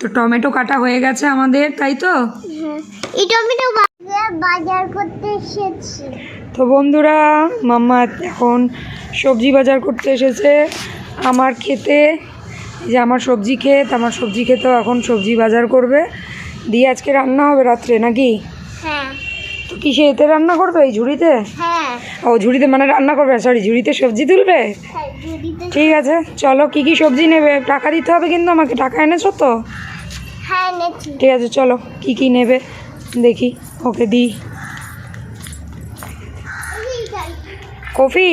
তো টমেটো কাটা হয়ে গেছে আমাদের, তাই তো? এই টমেটো বাজার করতে এসেছি। তো বন্ধুরা, মাম্মা এখন সবজি বাজার করতে এসেছে আমার খেতে। যে আমার সবজি খেতেও এখন সবজি বাজার করবে, দিয়ে আজকে রান্না হবে রাত্রে নাকি? হ্যাঁ। তো কিসে এতে রান্না করবে, এই ঝুড়িতে? হ্যাঁ। ও ঝুড়িতে মানে রান্না করবে, সরি ঝুড়িতে সবজি তুলবে। ঠিক আছে, চলো কি কি সবজি নেবে? টাকা দিতে হবে কিন্তু আমাকে, টাকা এনেছো তো? হ্যাঁ এনেছি। ঠিক আছে চলো, কি কি নেবে দেখি, ওকে দিই। কফি,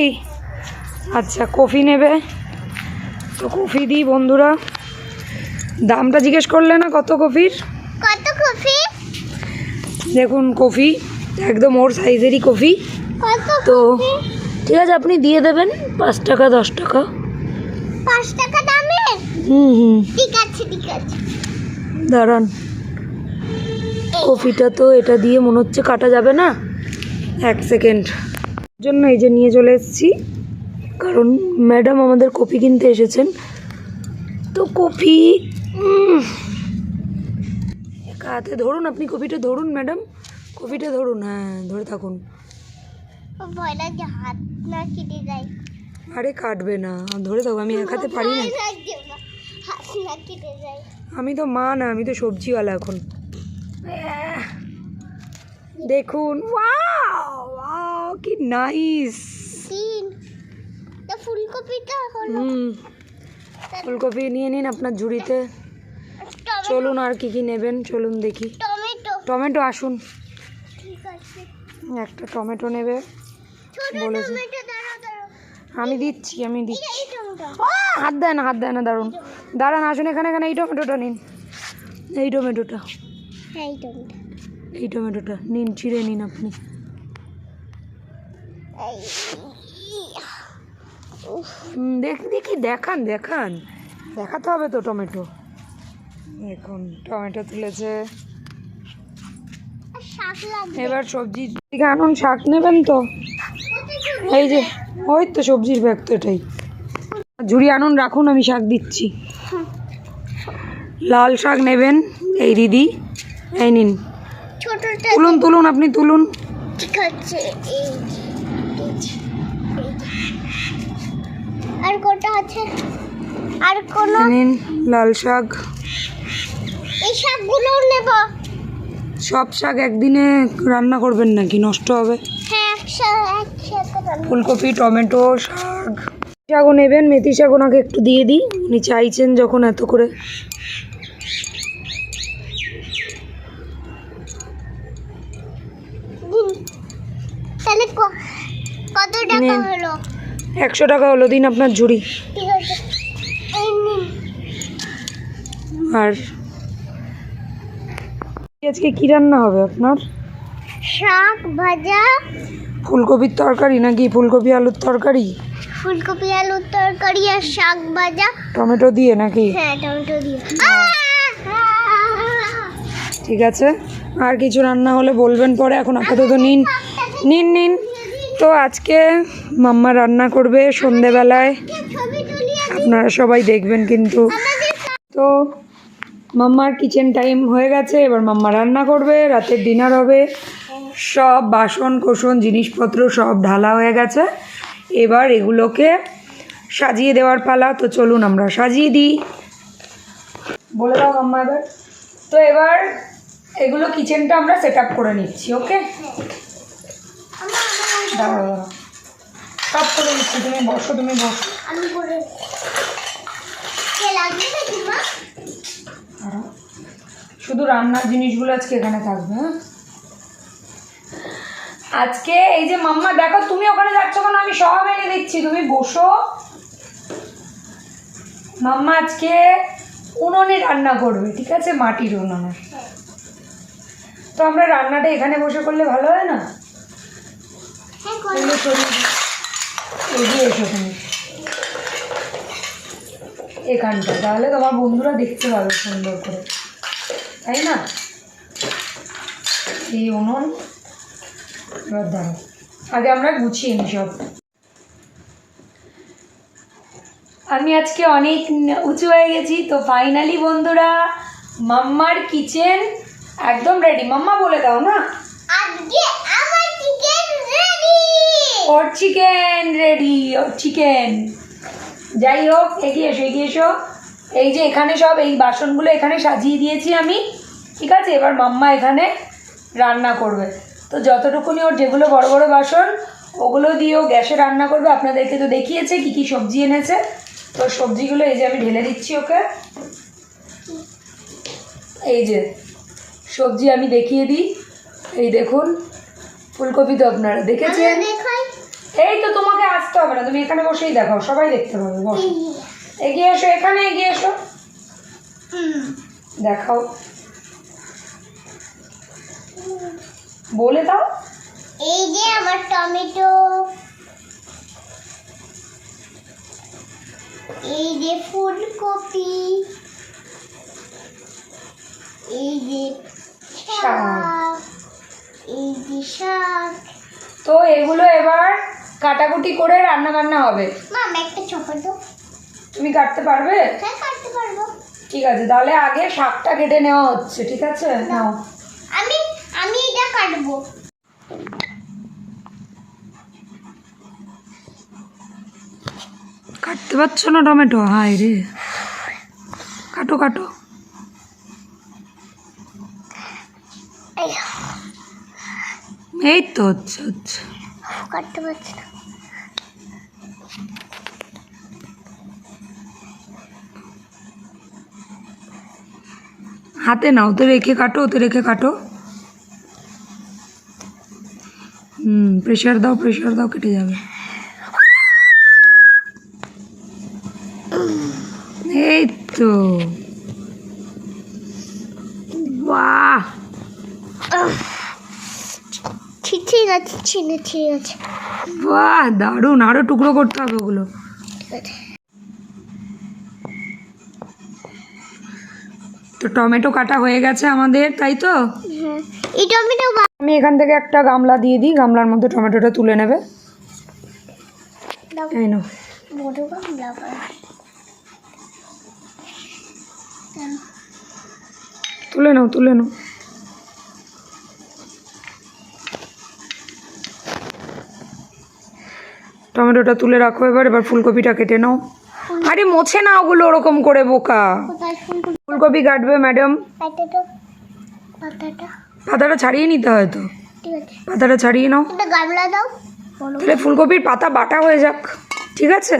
আচ্ছা কফি নেবে, তো কফি দিই বন্ধুরা। দামটা জিজ্ঞেস করলে না কত কফির? কত কফি? দেখুন কফি একদম ওর সাইজেরই কফি। কত? তো ঠিক আছে, আপনি দিয়ে দেবেন 5 টাকা 10 টাকা। 5 টাকা দামে? হুম, ঠিক আছে ঠিক আছে। দাঁড়ান, কফিটা তো এটা দিয়ে মনে হচ্ছে কাটা যাবে না, 1 সেকেন্ড জন্য এই যে নিয়ে চলে এসেছি, কারণ ম্যাডাম আমাদের কফি কিনতে এসেছেন। তো কফি একা হাতে ধরুন, আপনি কফিটা ধরুন ম্যাডাম, কফিটা ধরুন, হ্যাঁ ধরে থাকুন। ভয় লাগে হাত না কেটে যায়। আরে কাটবে না, ধরে থাকো, আমি এক হাতে পারি না। হাত না কেটে যায়। আমি তো মা না, আমি তো সবজিওয়ালা এখন। দেখুন, ওয়াও ওয়াও কি নাইস। তো ফুলকপিটা হলো। ফুলকপি নিয়ে নিন আপনার ঝুড়িতে। চলুন আর কি কি নেবেন চলুন দেখি। টমেটো। টমেটো আসুন, ঠিক আছে। একটা টমেটো নেবে বলেছে। আমি দিচ্ছি এই টমেটো। হাত দেয় না, দাঁড়ান আসুন এখানে, এই টমেটোটা নিন, এই টমেটোটা হ্যাঁ এই টমেটো। এই টমেটোটা নিন, ছিঁড়ে নিন আপনি। দেখি দেখান দেখাতে হবে তো টমেটো। এখন টমেটো তুলেছে, শাক লাগবে। এবার সবজি দিকে আনুন। শাক নেবেন তো? এই যে ওই তো সবজির ব্যাগ তো এটাই। ঝুড়ি আনুন, রাখুন, আমি শাক দিচ্ছি। লাল শাক নেবেন, এই দিদি, এই নিন। ছোটটা তুলুন আপনি তুলুন। ঠিক আছে। আর কোটা আছে? আর কোন? নিন লাল শাক। এই শাকগুলো নেব। সব শাক একদিনে রান্না করবেন নাকি, নষ্ট হবে? হ্যাঁ একসাথে। ফুলকপি, টমেটো, শাকও নেবেন। মেথি শাক ওনাকে একটু দিয়ে দিই, উনি চাইছেন যখন এত করে। তাহলে কত টাকা হলো? 100 টাকা হলো, দিন আপনার ঝুড়ি। ঠিক আছে এই নিন। আর আজকে কি রান্না হবে আপনার? শাক ভাজা। ফুলকপির তরকারি নাকি ফুলকপি আলুর তরকারি? ফুলকপি আলুর তরকারি আর শাক ভাজা। টমেটো দিয়ে নাকি? হ্যাঁ টমেটো দিয়ে। ঠিক আছে, আর কিছু রান্না হলে বলবেন পরে, এখন আপাতত নিন। তো আজকে মাম্মা রান্না করবে সন্ধেবেলায়, আপনারা সবাই দেখবেন কিন্তু। তো মাম্মার কিচেন টাইম হয়ে গেছে, এবার মাম্মা রান্না করবে, রাতের ডিনার হবে। সব বাসন কোসন জিনিসপত্র সব ঢালা হয়ে গেছে, এবার এগুলোকে সাজিয়ে দেওয়ার পালা। তো চলুন আমরা সাজিয়ে দিই। বলে দাও মাম্মা এবার। তো এবার এগুলো কিচেনটা আমরা সেট আপ করে নিচ্ছি, ওকে? দাঁড়াও সব করে নিচ্ছি, তুমি বসো। আমি করে কে লাগবে নাকি মা? শুধু রান্নার জিনিসগুলো আজকে এখানে থাকবে। হ্যাঁ আজকে এই যে মাম্মা দেখো, তুমি ওখানে যাচ্ছ কেন, আমি সব এনে দিচ্ছি, তুমি বসো। মাম্মা আজকে উনুনে রান্না করবে, ঠিক আছে, মাটির উনুনে। তো আমরা রান্নাটা এখানে বসে করলে ভালো হয় না? এগিয়ে এসো তুমি এখানটা, তাহলে তোমার বন্ধুরা দেখতে পাবে সুন্দর করে, তাই না? এই উনুন, এবার দাঁড়াও, আগে আমরা গুছিয়ে নিই সব। আমি আজকে অনেক উঁচু হয়ে গেছি, তো ফাইনালি বন্ধুরা মাম্মার কিচেন একদম রেডি। মাম্মা বলে দাও না, আজকে আমার চিকেন রেডি। ওর চিকেন রেডি, ওর চিকেন। যাই হোক, এগিয়ে এসো এগিয়ে এসো। এই যে এখানে সব এই বাসনগুলো এখানে সাজিয়ে দিয়েছি আমি, ঠিক আছে? এবার মাম্মা এখানে রান্না করবে। তো যতটুকুনি ওর যেগুলো বড় বড় বাসন ওগুলো দিয়েও গ্যাসে রান্না করবে। আপনাদেরকে তো দেখিয়েছে কি কি সবজি এনেছে। তো সবজিগুলো এই যে আমি ঢেলে দিচ্ছি ওকে। এই যে সবজি আমি দেখিয়ে দিই, এই দেখুন ফুলকপি তো আপনারা দেখেছেন। দেখাই এই তো তোমাকে আসতে হবে না, তুমি এখানে বসেই দেখাও, সবাই দেখতে পাবে। বসো, এগিয়ে এসো, এখানে এগিয়ে এসো, দেখাও, বলে দাও। এই যে আমার টমেটো, এই যে ফুলকপি, এই যে শাক, এই যে শাক। তো এগুলো এবার কাটাকুটি করে রান্না বান্না হবে। মাম একটা চপার দাও। তুমি কাটতে পারবে? হ্যাঁ কাটতে পারবো। ঠিক আছে, তাহলে আগে শাকটা কেটে নেওয়া হচ্ছে, ঠিক আছে? নাও। আমি আমি এটা কাটবো। কাটতে পারছো না টমেটো? হায় রে, কাটো কাটো। এই তো হচ্ছে হচ্ছে। কাটতে পারছি না। হাতে নাও, ওতে রেখে কাটো, ওতে রেখে কাটো। প্রেশার দাও, প্রেশার দাও, কেটে যাবে। এই তো, বাহ, ঠিক আছে, ঠিক আছে। বাহ, দারুণ। আরো টুকরো করতে হবে ওগুলো। ঠিক আছে। তো টমেটো কাটা হয়ে গেছে আমাদের, তাই তো? হ্যাঁ, এই টমেটো আমি এখান থেকে একটা গামলা দিয়ে দিই, গামলার মধ্যে টমেটোটা তুলে নেবে। এই নাও। বড় গামলা তুলে নাও, তুলে নাও। টমেটোটা তুলে রাখো। এবার এবার ফুলকপিটা কেটে নাও। আরে মোছে না ওগুলো ওরকম করে, বোকা। কোথায় ফুলকপি? ফুলকপি কাটবে ম্যাডাম। পাতাটা পাতাটা পাতাটা ছাড়িয়ে নিতে হয় তো, ঠিক আছে। পাতাটা ছাড়িয়ে নাও। একটা গামলা দাও। বড় তাহলে ফুলকপির পাতা বাটা হয়ে যাক, ঠিক আছে?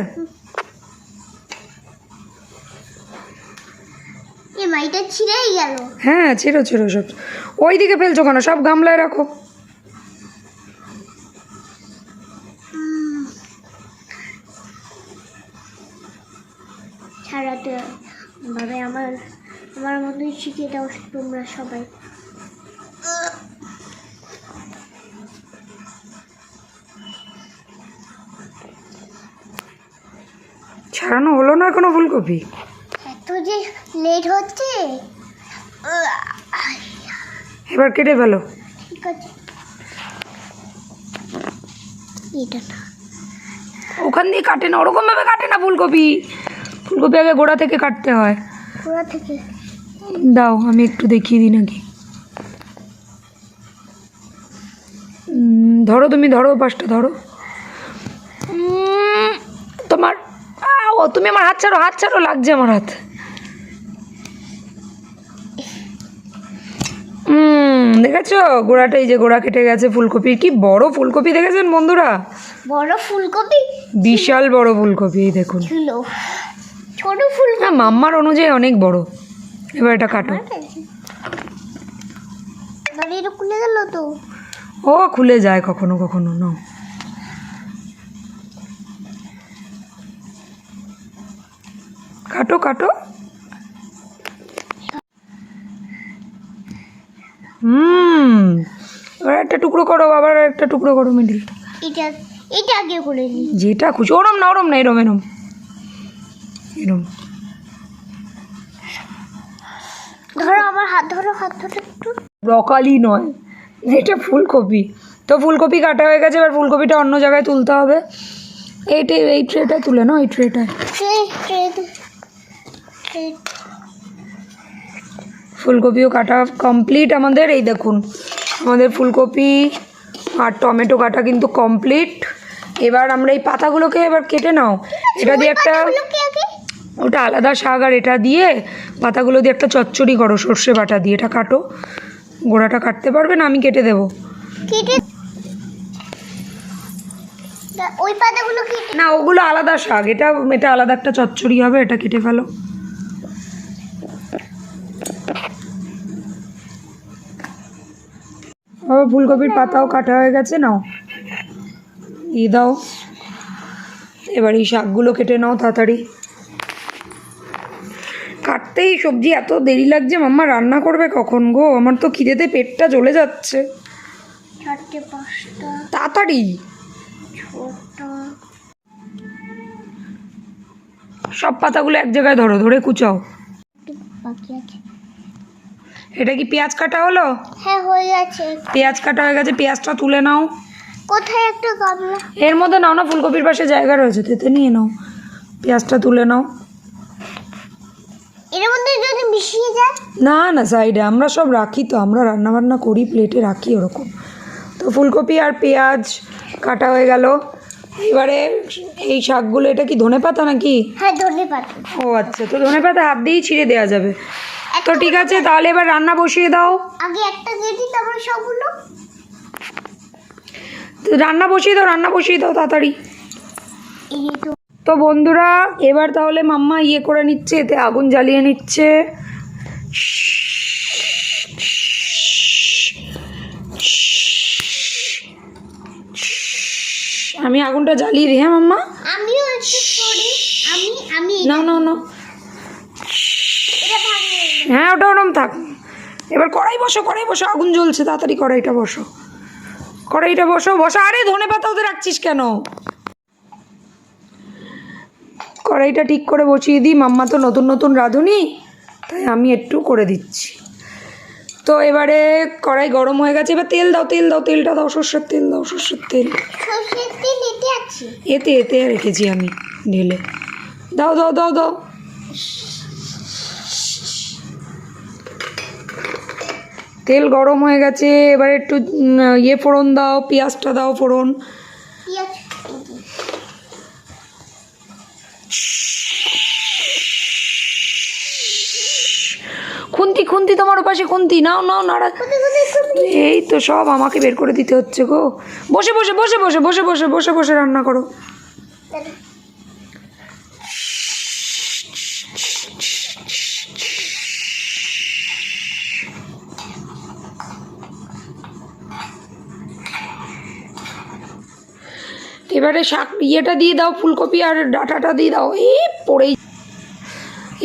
এই মাইটা ছিঁড়েই গেল। হ্যাঁ, ছেড়ো ছেড়ো সব। ওই দিকে ফেলছো কেন? সব গামলায় রাখো। ছাড়াতে ভাবে আমার আমার মতোই শিখে দাও তোমরা সবাই। ছাড়ানো হলো না এখনো ফুলকপি? এত যে লেট হচ্ছে। এবার কেটে ফেলো। ঠিক আছে, এটা না, ওখান দিয়ে কাটে না, ওরকম ভাবে কাটে না ফুলকপি। ফুলকপি আগে গোড়া থেকে কাটতে হয়। পুরা থেকে দাও, আমি একটু দেখিয়ে দিই নাকি। ধরো, তুমি ধরো, পাশটা ধরো। তোমার ও, তুমি আমার হাত ছাড়ো, হাত ছাড়ো, লাগছে আমার হাত। দেখেছো গোড়াটা? এই যে গোড়া কেটে গেছে ফুলকপির। কি বড় ফুলকপি দেখেছেন বন্ধুরা? বড় ফুলকপি, বিশাল বড় ফুলকপি, এই দেখুন। ছিল ছোট ফুলকপি। হ্যাঁ, মাম্মার অনুযায়ী অনেক বড়। এবার এটা কাটো। এবার এটা খুলে গেল তো। ও খুলে যায় কখনো কখনো। নাও, কাটো কাটো। এবার একটা টুকরো করো, আবার একটা টুকরো করো মিডিল। এটা এটা আগে করে নি। যেটা খুশি। ওরম না, ওরম না, এরম এরম এরম। ধরো আমার হাত ধরো, হাত ধরো একটু। ব্রকলি নয়, এটা ফুলকপি। তো ফুলকপি কাটা হয়ে গেছে, এবার ফুলকপিটা অন্য জায়গায় তুলতে হবে। এই ট্রেটা তুলে নাও, এই ট্রেটায়। ফুলকপিও কাটা কমপ্লিট আমাদের। এই দেখুন আমাদের ফুলকপি আর টমেটো কাটা কিন্তু কমপ্লিট। এবার আমরা এই পাতাগুলোকে এবার কেটে নাও। এটা দিয়ে একটা, ওটা আলাদা শাক, আর এটা দিয়ে পাতাগুলো দিয়ে একটা চচ্চড়ি করো সর্ষে বাটা দিয়ে। এটা কাটো, গোড়াটা কাটতে পারবে না? আমি কেটে দেবো। কেটে ওই পাতাগুলো কেটে না, ওগুলো আলাদা শাক, এটা এটা আলাদা একটা চচ্চড়ি হবে। এটা কেটে ফেলো। ফুলকপির পাতাও কাটা হয়ে গেছে, নাও দিয়ে দাও। এবার এই শাকগুলো কেটে নাও তাড়াতাড়ি। কাটতেই সবজি এত দেরি লাগছে। মাম্মা রান্না করবে কখন গো? আমার তো খিদেতে পেটটা জ্বলে যাচ্ছে। 4-5টা তাড়াতাড়ি। ছোট সব পাতাগুলো এক জায়গায় ধরো, ধরে কুচাও। বাকি আছে। এটা কি পেঁয়াজ কাটা হলো? হ্যাঁ হয়ে গেছে। পেঁয়াজ কাটা হয়ে গেছে, পেঁয়াজটা তুলে নাও। কোথায় একটা গামলা? এর মধ্যে নাও না, ফুলকপির পাশে জায়গা রয়েছে, তেতে নিয়ে নাও। পেঁয়াজটা তুলে নাও। এর মধ্যে যদি মিশিয়ে যায়? না না, সাইডে আমরা সব রাখি তো, আমরা রান্না বান্না করি, প্লেটে রাখি ওরকম। তো ফুলকপি আর পেঁয়াজ কাটা হয়ে গেল। এবারে এই শাকগুলো, এটা কি ধনেপাতা নাকি? হ্যাঁ ধন্যবাদ। ও আচ্ছা, তো ধনেপাতা হাত দিয়েই ছিঁড়ে দেওয়া যাবে। তো ঠিক আছে, তাহলে এবার রান্না বসিয়ে দাও। আগে একটা কেটে তারপরে সবগুলো। তো রান্না বসিয়ে দাও, রান্না বসিয়ে দাও তাড়াতাড়ি। এই তো তো বন্ধুরা, এবার তাহলে মাম্মা ইয়ে করে নিচ্ছে, এতে আগুন জ্বালিয়ে নিচ্ছে। আমি আগুনটা জ্বালিয়ে দিই। হ্যাঁ মাম্মা, আমিও একটু করি। আমি না না না, এটা ভাঙিয়ে নিই। হ্যাঁ ওটা ওরম থাক। এবার কড়াই বসো, কড়াই বসো, আগুন জ্বলছে, তাড়াতাড়ি কড়াইটা বসো, কড়াইটা বসো বসো। আরে ধনেপাতা ওদের রাখছিস কেন? কড়াইটা ঠিক করে বসিয়ে দিই। মাম্মা তো নতুন নতুন রাঁধুনি, তাই আমি একটু করে দিচ্ছি। তো এবারে কড়াই গরম হয়ে গেছে, এবার তেল দাও, তেল দাও, তেলটা দাও, সর্ষের তেল দাও, সর্ষের তেল। সরষের তেল এতে আছে? এতে এতে রেখেছি আমি ঢেলে। দাও দাও দাও দাও। তেল গরম হয়ে গেছে, এবার একটু ইয়ে ফোড়ন দাও, পেঁয়াজটা দাও ফোড়ন। পেঁয়াজ খুন্তি খুন্তি, তোমার ওপাশে খুন্তি, নাও নাও, নাড়া। এই তো সব আমাকে বের করে দিতে হচ্ছে গো। বসে বসে বসে বসে বসে বসে বসে বসে রান্না করো। এবারে শাক ইয়েটা দিয়ে দাও, ফুলকপি আর ডাঁটাটা দিয়ে দাও। এই পড়েই,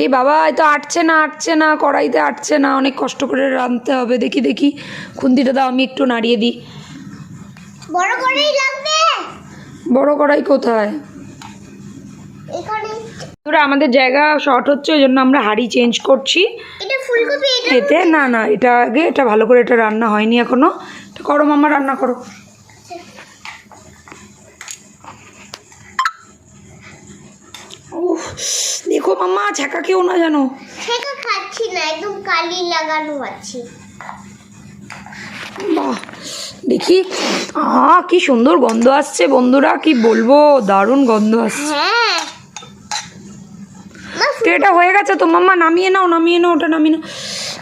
এই বাবা এই তো আটছে না, আটছে না, কড়াইতে আটছে না, অনেক কষ্ট করে রাঁধতে হবে। দেখি দেখি, খুন্তিটা দাও, আমি একটু নাড়িয়ে দিই। বড় করেই লাগবে। বড় কড়াই কোথায়? এখানে ওরা আমাদের জায়গা শর্ট হচ্ছে, ওই জন্য আমরা হাঁড়ি চেঞ্জ করছি। এটা ফুলকপি, এটা এতে না না, এটা আগে, এটা ভালো করে, এটা রান্না হয়নি এখনো। এটা করো মাম্মা, রান্না করো। উফ, দেখো মাম্মা, ছ্যাঁকা কেউ না জানো। সেটা খাচ্ছি না, একদম কালি লাগানো আছে। বাহ, দেখি, কি সুন্দর গন্ধ আসছে বন্ধুরা, কি বলবো, দারুণ গন্ধ আসছে। হ্যাঁ তো এটা হয়ে গেছে তো মাম্মা, নামিয়ে নাও, নামিয়ে নাও, ওটা নামিয়ে নাও।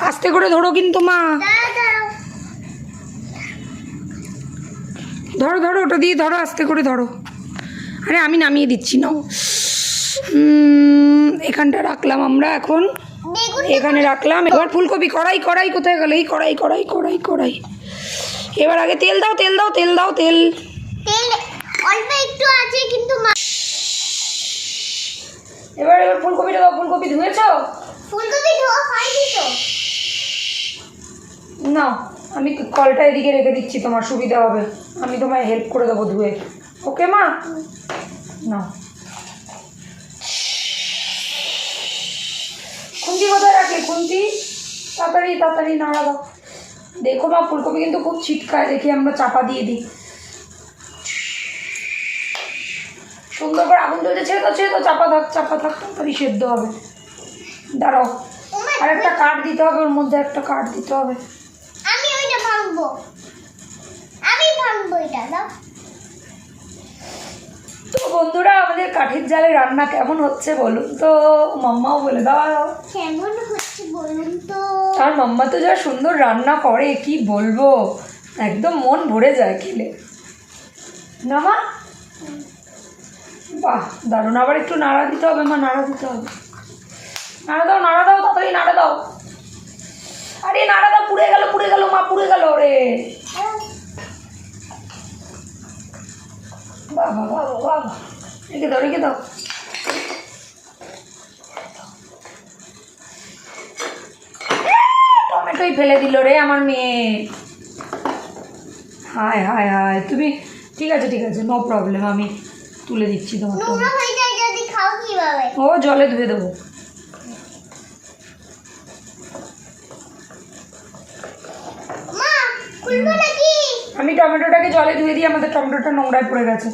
আস্তে করে ধরো কিন্তু মা, দাঁড়াও। ধরো ধরো, ওটা দিয়ে ধরো, আস্তে করে ধরো। আরে আমি নামিয়ে দিচ্ছি, নাও। এখানটা রাখলাম আমরা এখন, বেগুন এখানে রাখলাম। এবার ফুলকপি, কড়াই কড়াই কোথায় গেল? এই কড়াই কড়াই কড়াই কড়াই। এবার আগে তেল দাও, তেল দাও, তেল দাও, তেল। তেল অল্প একটু আছে কিন্তু এবার এবার ফুলকপিটা দাও। ফুলকপি ধুয়েছো? ফুলকপি ধোয়া হয়নি তো। না, আমি কলটা এদিকে রেখে দিচ্ছি, তোমার সুবিধা হবে। আমি তোমায় হেল্প করে দেবো ধুয়ে। ওকে মা, না খুন্তি কোথায় রাখলে? খুন্তি তাড়াতাড়ি তাড়াতাড়ি নাড়া দাও। দেখো মা, ফুলকপি কিন্তু খুব ছিটকায়, দেখি আমরা চাপা দিয়ে দিই। সুন্দর করে আগুন জ্বলছে, ছেড়ে তো, ছেড়ে তো, চাপা থাক, চাপা থাক, তাড়াতাড়ি সেদ্ধ হবে। দাঁড়াও, আর একটা কাঠ দিতে হবে, ওর মধ্যে একটা কাঠ দিতে হবে। আমি ওইটা ভাঙবো, আমি ভাঙবো এটা দাও। তো বন্ধুরা, আমাদের কাঠের জালে রান্না কেমন হচ্ছে বলুন তো? মাম্মাও বলে দাও কেমন হচ্ছে বলুন তো। আর মাম্মা তো যা সুন্দর রান্না করে কি বলবো, একদম মন ভরে যায় খেলে না মা? বাহ দারুণ। আবার একটু নাড়া দিতে হবে মা, নাড়া দিতে হবে। নাড়া দাও, নাড়া দাও, তাড়াতাড়ি নাড়া দাও। আরে নাড়া দাও, পুড়ে গেল পুড়ে গেল মা, পুড়ে গেল রে। বাবা বাবা বাবা, রেখে দাও রেখে দাও। টমেটোই ফেলে দিল রে আমার মেয়ে। হায় হায় হায়, তুমি ঠিক আছে ঠিক আছে, নো প্রবলেম, আমি তুলে দিচ্ছি তোমার নোংরা টমেটো। হয়ে যায় যদি খাও কিভাবে? ও জলে ধুয়ে দেবো। মা খুলবো নাকি? আমি টমেটোটাকে জলে ধুয়ে দিই, আমাদের টমেটোটা নোংরায় পড়ে গেছে।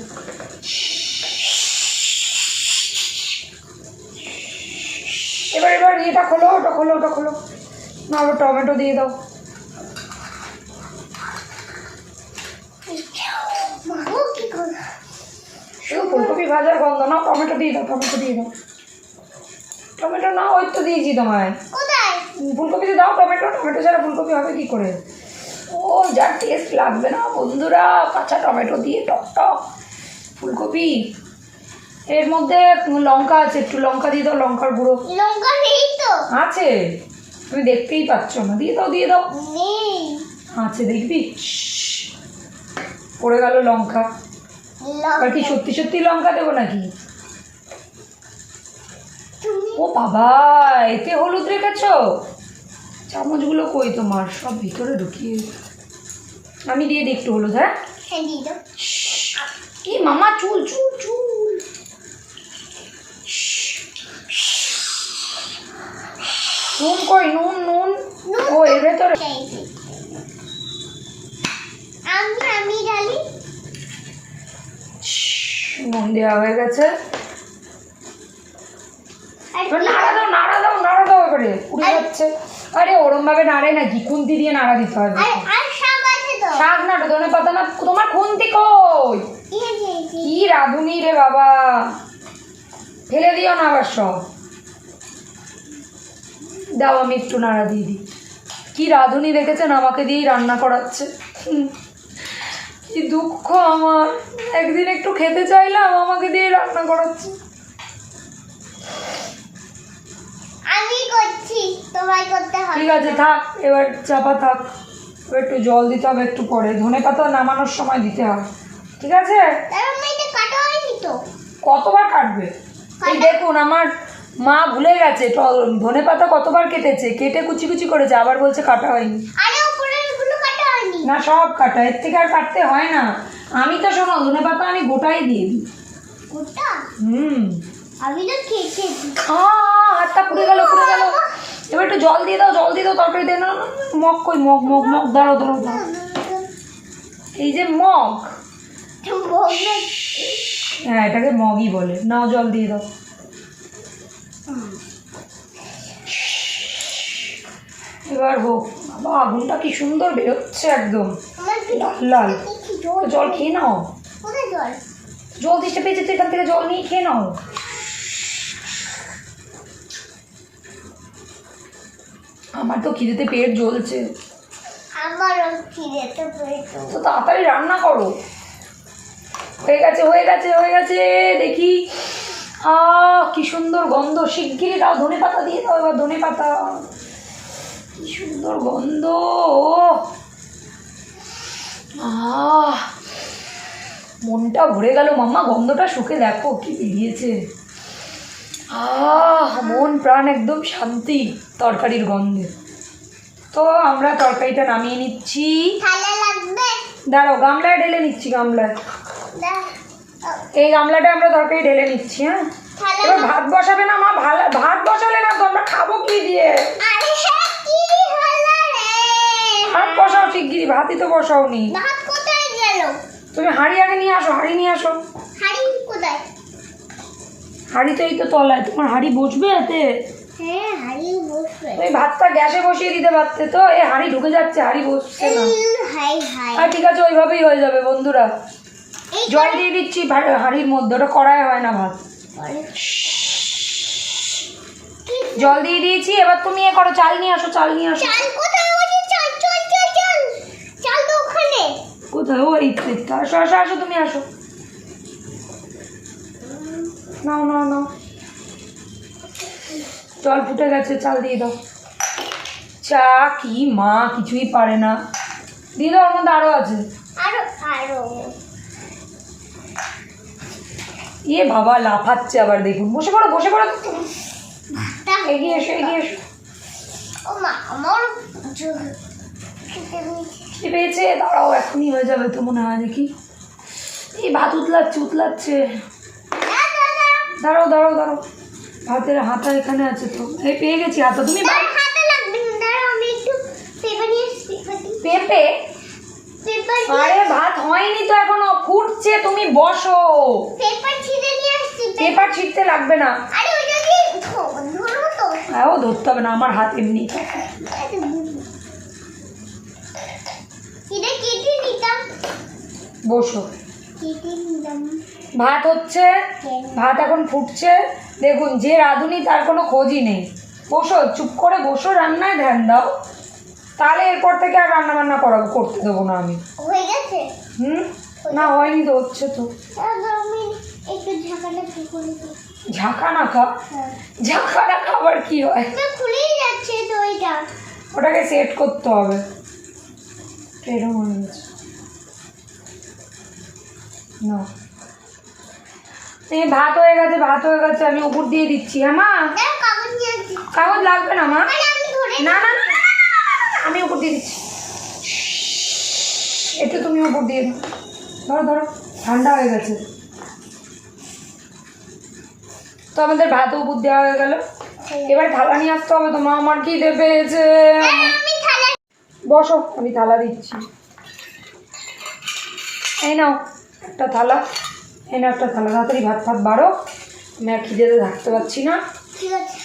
এবার এবার এটা খোলো, ওটা খোলো, ওটা খোলো। না আবার টমেটো দিয়ে দাও। মা ও কি করো? শুধু ফুলকপি ভাজার গন্ধ না, টমেটো দিয়ে দাও, টমেটো দিয়ে দাও। টমেটো না, ওই তো দিয়েছি তোমায়। কোথায়? ফুলকপিতে দাও টমেটো, টমেটো ছাড়া ফুলকপি হবে কি করে? ও যা টেস্ট লাগবে না বন্ধুরা, কাঁচা টমেটো দিয়ে টক টক ফুলকপি। এর মধ্যে লঙ্কা আছে, একটু লঙ্কা দিয়ে দাও, লঙ্কার গুঁড়ো লঙ্কা নেই তো। আছে, তুমি দেখতেই পাচ্ছ না। দিয়ে দাও দিয়ে দাও, নেই। আছে দেখবি। পড়ে গেল লঙ্কা। আর কি সত্যি সত্যি লঙ্কা দেবো নাকি? ও বাবা, এতে হলুদ রেখেছো? চামচগুলো কই তোমার? সব ভিতরে ঢুকিয়ে। আমি দিয়ে দিই একটু হলুদ। হ্যাঁ হ্যাঁ দিয়ে দাও। কি মামা, চুল চুল চুল। নুন কই? নুন নুন ও এর ভেতরে। আমি ঢালি। নুন দেওয়া হয়ে গেছে। আর এবার নাড়া দাও নাড়া দাও নাড়া দাও, এবারে পুড়ে যাচ্ছে। আরে ওরম ভাবে নাড়ে নাকি, খুন্তি দিয়ে নাড়া দিতে হবে। আর শাক আছে তো। শাক না, ধনে পাতা না, তোমার খুন্তি কই? কি রাঁধুনি রে বাবা, ফেলে দিও না আবার সব। দাও আমি একটু নাড়া দিয়ে দিই। কি রাঁধুনি দেখেছেন, আমাকে দিয়েই রান্না করাচ্ছে। কি দুঃখ আমার, একদিন একটু খেতে চাইলাম, আমাকে দিয়েই রান্না করাচ্ছে। আমি করছি, তোমায় করতে হবে। ঠিক আছে থাক, এবার চাপা থাক। এবার একটু জল দিতে হবে একটু পরে, ধনে পাতা নামানোর সময় দিতে হবে। ঠিক আছে? তার মানে কাটা হয়নি তো। কতবার কাটবে? এই দেখুন আমার মা ভুলে গেছে, ধনে পাতা কতবার কেটেছে, কেটে কুচি কুচি করেছে, আবার বলছে কাটা হয়নি। আরে উপরের গুলো কাটা হয়নি। না সব কাটা, এর থেকে আর কাটতে হয় না। আমি তো শোনো, ধনে পাতা আমি গোটাই দিয়ে দিই। গোটা? হুম। আমি তো খেয়েছি। হাতটা পুড়ে গেল পুড়ে গেল। এবার একটু জল দিয়ে দাও, জল দিয়ে দাও, তরকারি দিয়ে না। মগ কই? মগ মগ মগ, দাঁড়ো দাঁড়ো দাঁড়ো। এই যে মগ, হ্যাঁ এটাকে মগই বলে। নাও জল দিয়ে দাও। এবার হোক। বাবা আগুনটা কি সুন্দর বেরোচ্ছে একদম লাল লাল। জল খেয়ে নাও। কোথায় জল? জল দিতে পেয়েছে তো, এখান থেকে জল নিয়ে খেয়ে নাও। আমার তো খিদেতে পেট জ্বলছে। আমারও খিদেতে পেট। তো তাড়াতাড়ি রান্না করো। হয়ে গেছে হয়ে গেছে হয়ে গেছে, দেখি। কি সুন্দর গন্ধ। শিগগিরই দাও, ধনে পাতা দিয়ে দাও এবার, ধনে পাতা। কি সুন্দর গন্ধ। মনটা ভরে গেল মাম্মা, গন্ধটা শুকে দেখো কি বেরিয়েছে। মন প্রাণ একদম শান্তি তরকারির গন্ধে। তো আমরা তরকারিটা নামিয়ে নিচ্ছি। থালা লাগবে? দাঁড়াও, গামলায় ঢেলে নিচ্ছি, গামলায়। এই গামলাটা আমরা তরকারি ঢেলে নিচ্ছি। হ্যাঁ এবার ভাত বসাবে না মা? ভাত বসালে না তো আমরা খাবো কি দিয়ে? আরে কি হলো রে? ভাত বসাও শিগগিরি, ভাতই তো বসাওনি। ভাত কোথায় গেল? তুমি হাঁড়ি আগে নিয়ে আসো, হাঁড়ি নিয়ে আসো। হাঁড়ি কোথায়? হাঁড়ি তো এই তো তলায়। তোমার হাঁড়ি বসবে এতে? হ্যাঁ হাঁড়ি বসবে। তুমি ভাতটা গ্যাসে বসিয়ে দিতে পারতে তো। এই হাঁড়ি ঢুকে যাচ্ছে, হাঁড়ি বসছে না। হাই হাই আর ঠিক আছে, ওইভাবেই হয়ে যাবে বন্ধুরা। জল দিয়ে দিচ্ছি হাঁড়ির মধ্যে, ওটা কড়াই হয় না ভাত। জল দিয়ে দিয়েছি, এবার তুমি এ করো, চাল নিয়ে আসো, চাল নিয়ে আসো। চাল কোথায়? ওই যে চাল চাল চাল চাল চাল তো ওখানে। কোথায়? ও এই তো, আসো আসো আসো, তুমি আসো। নাও নাও নাও, জল ফুটে গেছে, চাল দিয়ে দাও। চা কি মা কিছুই পারে না, দিয়ে দাও, ওর মধ্যে আরো আছে। আরো আরো ইয়ে বাবা লাফাচ্ছে আবার, দেখুন। বসে পড়ো বসে পড়ো, ভাতটা এগিয়ে এসো এগিয়ে এসো। ও মা আমার কি পেয়েছে? দাঁড়াও, এখনই হয়ে যাবে তো মনে হয়। দেখি, এই ভাত উতলাচ্ছে উতলাচ্ছে। দাঁড়াও দাঁড়াও দাঁড়াও, ভাতের হাতা এখানে আছে তো। এই পেয়ে গেছি হাতা। তুমি হাতে লাগবে না, দাঁড়াও আমি একটু পেপার নিয়ে আসছি। পেঁপে? পেপার আরে ভাত হয়নি তো এখনো, ফুটছে, তুমি বসো। পেপার ছিঁড়ে নিয়ে আসছি। পেপার ছিঁড়তে লাগবে না। আরে ওইটা কি ধরো তো। হ্যাঁ, ও ধরতে হবে না, আমার হাত এমনি। এটা কেটে নিতাম, বসো। কেটে নিতাম। ভাত হচ্ছে, ভাত এখন ফুটছে। দেখুন, যে রাঁধুনি তার কোনো খোঁজই নেই। বসো, চুপ করে বসো, রান্নায় ধ্যান দাও। তাহলে এরপর থেকে আর রান্না বান্না করতে দেবো না আমি। হয়ে গেছে? না হয়নি তো, হচ্ছে তো। আমি একটু ঝাঁকাটা খুলে দিই। ঝাঁকা নাকা? হ্যাঁ, ঝাঁকা নাকা আবার কি হয়? তো খুলেই যাচ্ছে তো ওইটা। ওটাকে সেট করতে হবে। এরকম হয়ে গেছে না। এই ভাত হয়ে গেছে, ভাত হয়ে গেছে, আমি উপর দিয়ে দিচ্ছি। হ্যাঁ মা, দাও কাগজ নিয়ে আসছি। কাগজ লাগবে না মা। আরে আমি ধরে না না না, আমি উপর দিয়ে দিচ্ছি। এতে তুমি উপর দিয়ে দাও। ধরো ধরো, ঠান্ডা হয়ে গেছে তো। আমাদের ভাত উপর দেওয়া হয়ে গেল। এবার থালা নিয়ে আসতে হবে তো মা। আমার কি দেবে যে? আমি থালা বসো, আমি থালা দিচ্ছি। এই নাও একটা থালা, এই নাও একটা থালা। তাড়াতাড়ি ভাত ফাত বাড়ো, আমি আর খিদেতে থাকতে পারছি না। ঠিক আছে,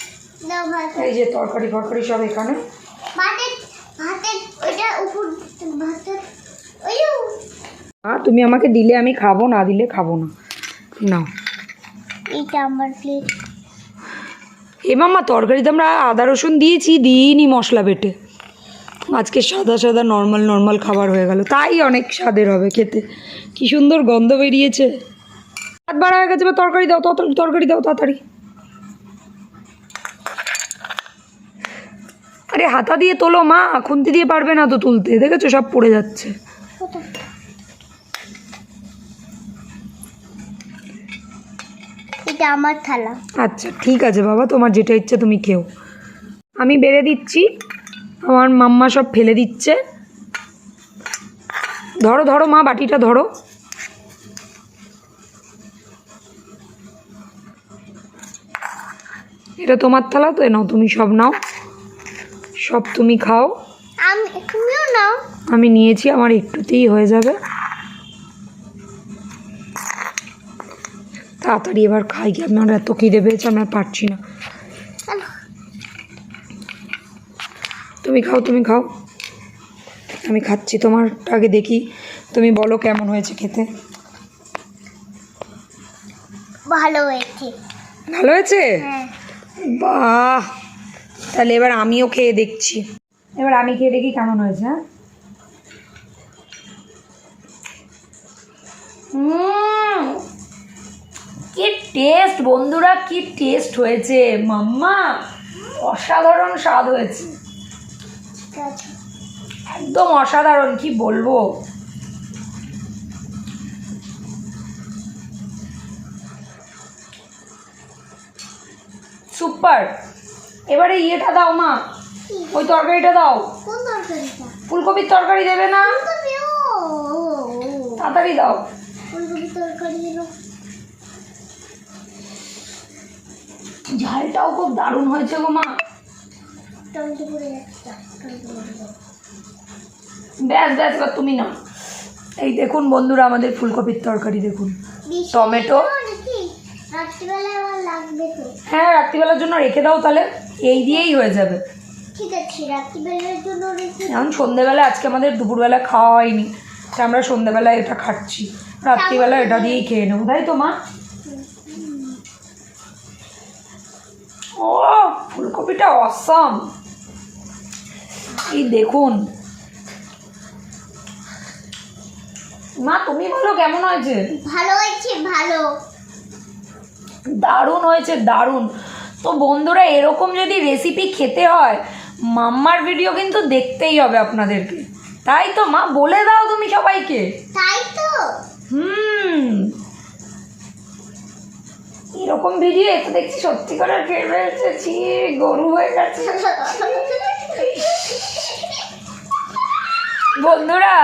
দাও ভাত। এই যে তরকারি ফরকারি সব এখানে। ভাতের ভাতের ওইটা উপর ভাতের ওই তুমি আমাকে দিলে আমি খাবো, না দিলে খাবো না। নাও, এইটা আমার প্লেট। এ মাম্মা, তরকারিতে আমরা আদা রসুন দিয়েছি, দিইনি মশলা বেটে। আজকে সাদা সাদা নর্মাল নর্মাল খাবার হয়ে গেল, তাই অনেক স্বাদের হবে খেতে। কি সুন্দর গন্ধ বেরিয়েছে। ভাত বাড়া হয়ে গেছে, বা তরকারি দাও, তরকারি দাও তাড়াতাড়ি। আরে হাতা দিয়ে তোলো মা, খুন্তি দিয়ে পারবে না তো তুলতে, দেখেছো সব পড়ে যাচ্ছে। এটা আমার থালা। আচ্ছা ঠিক আছে বাবা, তোমার যেটা ইচ্ছে তুমি খেও। আমি বেড়ে দিচ্ছি, আমার মাম্মা সব ফেলে দিচ্ছে। ধরো ধরো মা, বাটিটা ধরো। এটা তোমার থালা তো, নাও তুমি সব নাও, সব তুমি খাও। আমি তুমিও নাও। আমি নিয়েছি, আমার একটুতেই হয়ে যাবে। তাড়াতাড়ি এবার খাই, কি আমার এত খিদে পেয়েছে, আমি আর পারছি না। তুমি খাও তুমি খাও, আমি খাচ্ছি। তোমার আগে দেখি, তুমি বলো কেমন হয়েছে খেতে। ভালো হয়েছে। ভালো হয়েছে? হ্যাঁ। বাহ, তাহলে এবার আমিও খেয়ে দেখছি। এবার আমি খেয়ে দেখি কেমন হয়েছে। কি টেস্ট বন্ধুরা, কি টেস্ট হয়েছে। মাম্মা অসাধারণ স্বাদ হয়েছে, ঠিক আছে। একদম অসাধারণ, কি বলবো। সুপার। এবারে ইয়েটা দাও মা, ওই তরকারিটা দাও। কোন তরকারিটা? ফুলকপির তরকারি দেবে না? ফুলকপি? ও তাড়াতাড়ি দাও। ফুলকপি তরকারি দিলো। ঝালটাও খুব দারুণ হয়েছে গো মা। টমেটো পড়ে যাচ্ছে। টমেটো পড়ে যাচ্ছে। ব্যাস ব্যাস, এবার তুমি নাও। এই দেখুন বন্ধুরা, আমাদের ফুলকপির তরকারি দেখুন। টমেটো। নাকি রাত্রিবেলায় আমার লাগবে তো। হ্যাঁ, রাত্রিবেলার জন্য রেখে দাও তাহলে, এই দিয়েই হয়ে যাবে। ঠিক আছে, রাত্রিবেলার জন্য রেখে এখন সন্ধ্যেবেলা আজকে আমাদের দুপুরবেলা খাওয়া হয়নি, তো আমরা সন্ধ্যেবেলায় এটা খাচ্ছি, রাত্রিবেলা এটা দিয়েই খেয়ে নেবো, তাই তো মা? ও ফুলকপিটা অসাম, এই দেখুন মা, তুমি বলো কেমন হয়েছে? ভালো হয়েছে, ভালো। দারুণ হয়েছে, দারুণ। তো বন্ধুরা, এরকম যদি রেসিপি খেতে হয়, মাম্মার ভিডিও কিন্তু দেখতেই হবে আপনাদেরকে, তাই তো মা? বলে দাও তুমি সবাইকে। তাই তো। এরকম ভিডিও এত দেখছি সত্যি করে খেয়ে ফেলছে, ছি, গরু হয়ে গেছে। বন্ধুরা,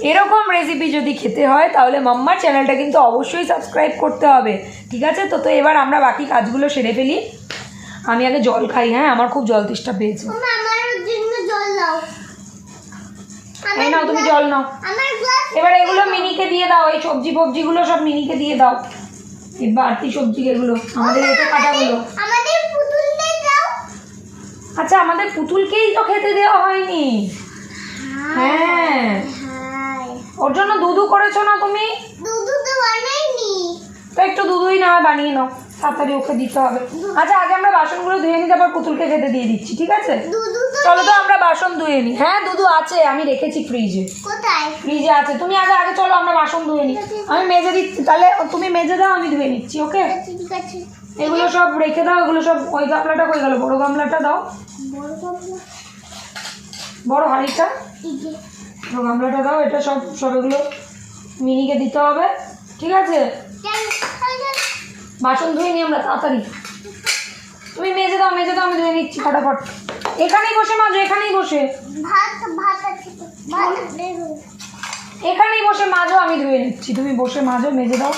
এরকম রেসিপি যদি খেতে হয় তাহলে মাম্মার চ্যানেলটা কিন্তু অবশ্যই সাবস্ক্রাইব করতে হবে, ঠিক আছে? তো এবার আমরা বাকি কাজগুলো সেরে ফেলি। আমি আগে জল খাই, হ্যাঁ, আমার খুব জল তেষ্টা পেয়েছে। আমার জন্য জল দাও। এই নাও, তুমি জল নাও। আমার গ্লাস। এবার এগুলো মিনিকে দিয়ে দাও, এই সবজিগুলো সব মিনিকে দিয়ে দাও, এই বাড়তি সবজি এগুলো, আমাদের এতে কাটাগুলো। আমাদের পুতুলদের দাও। আচ্ছা, আমাদের পুতুলকেই তো খেতে দেওয়া হয়নি। হ্যাঁ, ওর জন্য দুধু করেছো না তুমি? দুধু তো বানাইনি। তো একটু দুধুই না বানিয়ে নাও, তাড়াতাড়ি ওকে দিতে হবে। আচ্ছা, আগে আমরা বাসনগুলো ধুয়ে নিই, তারপর পুতুলকে খেতে দিয়ে দিচ্ছি, ঠিক আছে? দুধু তো চলো তো আমরা বাসন ধুয়ে নিই। হ্যাঁ, দুধু আছে, আমি রেখেছি ফ্রিজে। কোথায়? ফ্রিজে আছে, তুমি আগে আগে চলো আমরা বাসন ধুয়ে নিই। আমি মেজে দিচ্ছি, তাহলে তুমি মেজে দাও, আমি ধুয়ে নিচ্ছি, ওকে? ঠিক আছে। এগুলো সব রেখে দাও, এগুলো সব। ওই গামলাটা কই গেল? বড় গামলাটা দাও, বড় গামলা। বড় হাঁড়িটা, এই যে। বড় গামলাটা দাও। এটা সব সব এগুলো মিনিকে দিতে হবে, ঠিক আছে? বাসন ধুয়ে নিই আমরা তাড়াতাড়ি। তুমি মেজে দাও, মেজে দাও, আমি ধুয়ে নিচ্ছি ফটাফট। এখানেই বসে মাজো, এখানেই বসে। ভাত আছে তো। ভাত দেবো। এখানেই বসে মাজো, আমি ধুয়ে নিচ্ছি। তুমি বসে মাজো, মেজে দাও,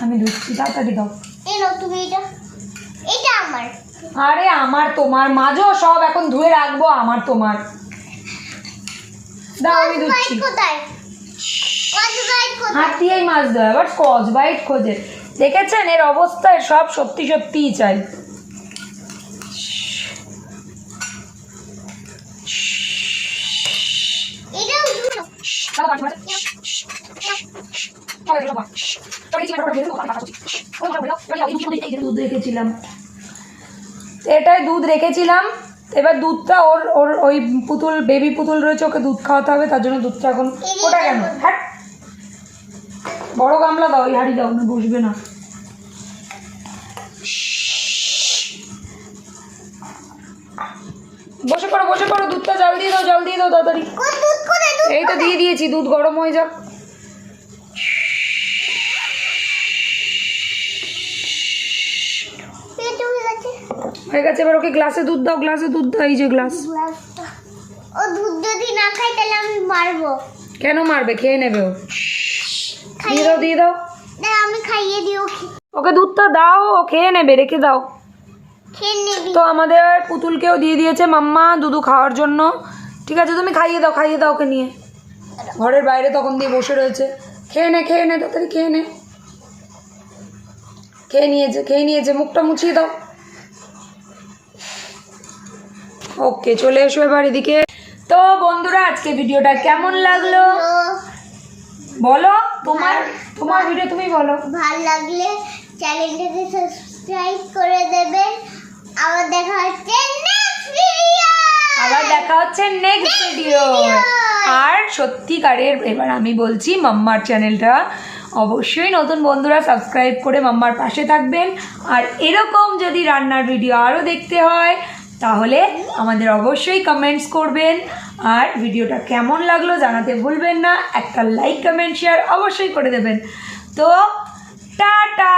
আমি ধুচ্ছি, তাড়াতাড়ি দাও। এই নাও তুমি এটা। এটা আমার। আরে আমার তোমার, মাজো সব, এখন ধুয়ে রাখবো আমার তোমার। দাও, আমি ধুচ্ছি। কোথায়? স্কচ ব্রাইট কোথায়? হাত দিয়েই মাছ দেয়, আবার স্কচ বাইট খোঁজে। দেখেছেন এর অবস্থায়? সব সত্যি সত্যিই চাই। এটাও দুটো। দুধ রেখেছিলাম, এটাই দুধ রেখেছিলাম। এবার দুধটা ওর ওর ওই পুতুল, বেবি পুতুল রয়েছে, ওকে দুধ খাওয়াতে হবে, তার জন্য দুধটা এখন। ওটা কেন? হ্যাঁ, বড় গামলা দাও, ওই হাঁড়ি দাও, না বসবে না। বসে পড়ো, বসে পড়ো, দুধটা জল দিয়ে দাও, জল দিয়ে দাও তাড়াতাড়ি। কোন দুধ করে দুধ? এই তো দিয়ে দিয়েছি, দুধ গরম হয়ে যাক। পেট হয়ে গেছে। হয়ে গেছে, এবার ওকে গ্লাসে দুধ দাও, গ্লাসে দুধ দাও, এই যে গ্লাস। গ্লাসটা। ও দুধ যদি না খায় তাহলে আমি মারবো। কেন মারবে? খেয়ে নেবে ও। দিয়ে দাও, দিয়ে দাও, না আমি খাইয়ে দিও। ওকে দুধটা দাও, ও খেয়ে নেবে, রেখে দাও। খেয়ে নিবি। তো আমাদের পুতুলকেও দিয়ে দিয়েছে মাম্মা দুধু খাওয়ার জন্য, ঠিক আছে? তুমি খাইয়ে দাও, খাইয়ে দাও ওকে নিয়ে। ঘরের বাইরে তখন দিয়ে বসে রয়েছে। খেয়ে নে, খেয়ে নে, তাড়াতাড়ি খেয়ে নে। খেয়ে নিয়েছে, খেয়ে নিয়েছে, মুখটা মুছিয়ে দাও। ওকে, চলে এসো এবার এদিকে। তো বন্ধুরা, আজকে ভিডিওটা কেমন লাগলো বলো? তোমার তোমার ভিডিও তুমি বলো। ভালো লাগলে চ্যানেলটাকে সাবস্ক্রাইব করে দেবেন। আবার দেখা হচ্ছে নেক্সট ভিডিও। আবার দেখা হচ্ছে নেক্সট ভিডিও। আর সত্যিকারের, এবার আমি বলছি, মাম্মার চ্যানেলটা অবশ্যই নতুন বন্ধুরা সাবস্ক্রাইব করে মাম্মার পাশে থাকবেন। আর এরকম যদি রান্নার ভিডিও আরও দেখতে হয় তাহলে আমাদের অবশ্যই কমেন্টস করবেন। আর ভিডিওটা কেমন লাগলো জানাতে ভুলবেন না। একটা লাইক, কমেন্ট, শেয়ার অবশ্যই করে দেবেন। তো টাটা।